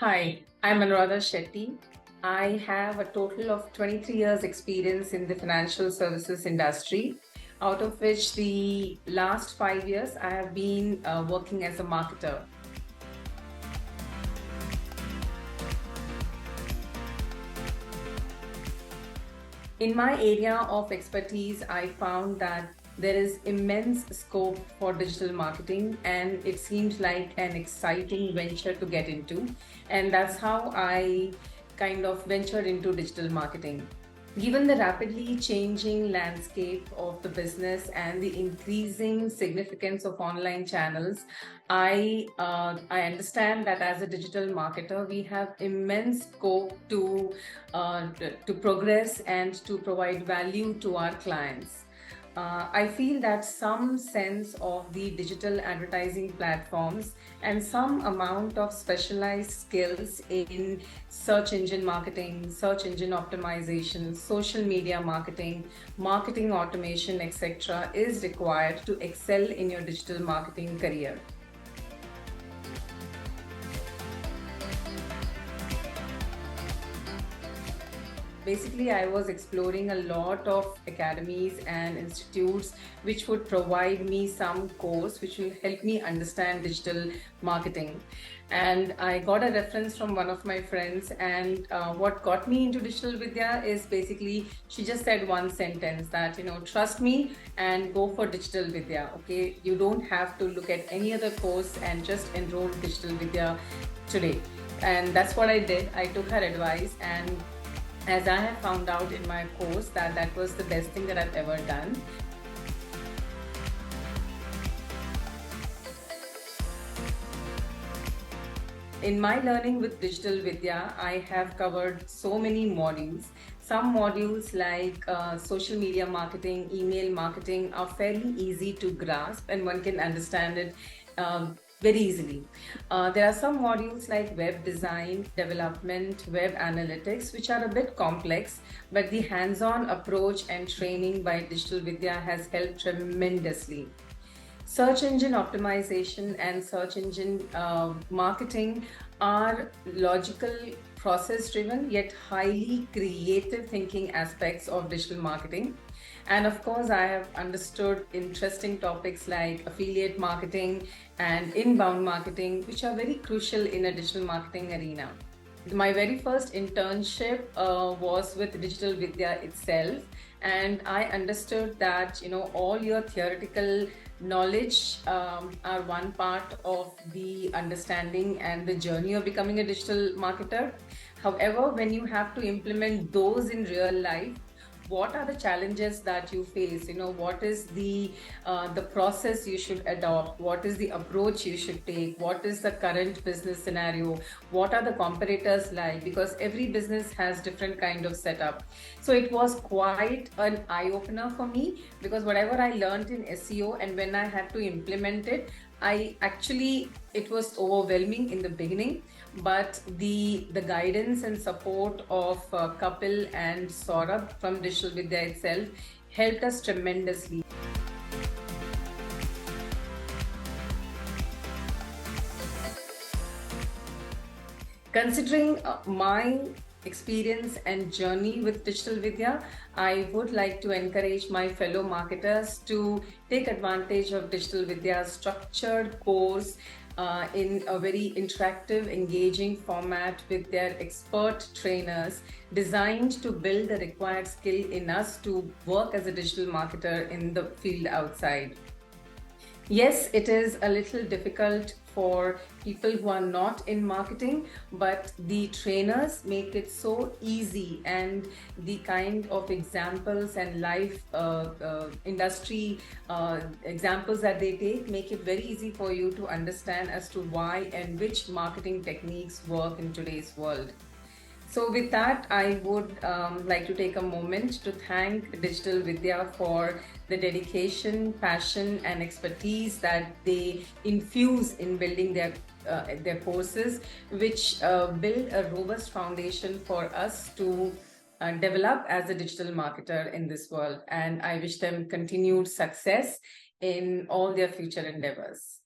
Hi, I'm Anuradha Shetty. I have a total of 23 years experience in the financial services industry, out of which the last 5 years I have been working as a marketer. In my area of expertise, I found that there is immense scope for digital marketing, and it seemed like an exciting venture to get into. And that's how I kind of ventured into digital marketing. Given the rapidly changing landscape of the business and the increasing significance of online channels, I understand that as a digital marketer, we have immense scope to progress and to provide value to our clients. I feel that some sense of the digital advertising platforms and some amount of specialized skills in search engine marketing, search engine optimization, social media marketing, marketing automation, etc., is required to excel in your digital marketing career. Basically, I was exploring a lot of academies and institutes which would provide me some course which will help me understand digital marketing. And I got a reference from one of my friends, and what got me into Digital Vidya is basically she just said one sentence that, trust me and go for Digital Vidya. Okay, you don't have to look at any other course and just enroll Digital Vidya today. And that's what I did. I took her advice, and as I have found out in my course that was the best thing that I've ever done. In my learning with Digital Vidya, I have covered so many modules. Some modules like social media marketing, email marketing are fairly easy to grasp and one can understand it very easily. There are some modules like web design, development, web analytics, which are a bit complex, but the hands-on approach and training by Digital Vidya has helped tremendously. Search engine optimization and search engine marketing are logical, process driven, yet highly creative thinking aspects of digital marketing. And of course, I have understood interesting topics like affiliate marketing and inbound marketing, which are very crucial in a digital marketing arena. My very first internship was with Digital Vidya itself, and I understood that all your theoretical knowledge are one part of the understanding and the journey of becoming a digital marketer. However, when you have to implement those in real life, what are the challenges that you face? What is the process you should adopt? What is the approach you should take? What is the current business scenario? What are the competitors like? Because every business has different kind of setup. So it was quite an eye opener for me, because whatever I learned in SEO and when I had to implement it, it was overwhelming in the beginning, but the guidance and support of Kapil and Saurabh from Digital Vidya itself helped us tremendously. Considering my experience and journey with Digital Vidya, I would like to encourage my fellow marketers to take advantage of Digital Vidya's structured course in a very interactive, engaging format with their expert trainers designed to build the required skill in us to work as a digital marketer in the field outside. Yes, it is a little difficult for people who are not in marketing, but the trainers make it so easy, and the kind of examples and live industry examples that they take make it very easy for you to understand as to why and which marketing techniques work in today's world. So with that, I would like to take a moment to thank Digital Vidya for the dedication, passion, and expertise that they infuse in building their courses, which build a robust foundation for us to develop as a digital marketer in this world. And I wish them continued success in all their future endeavors.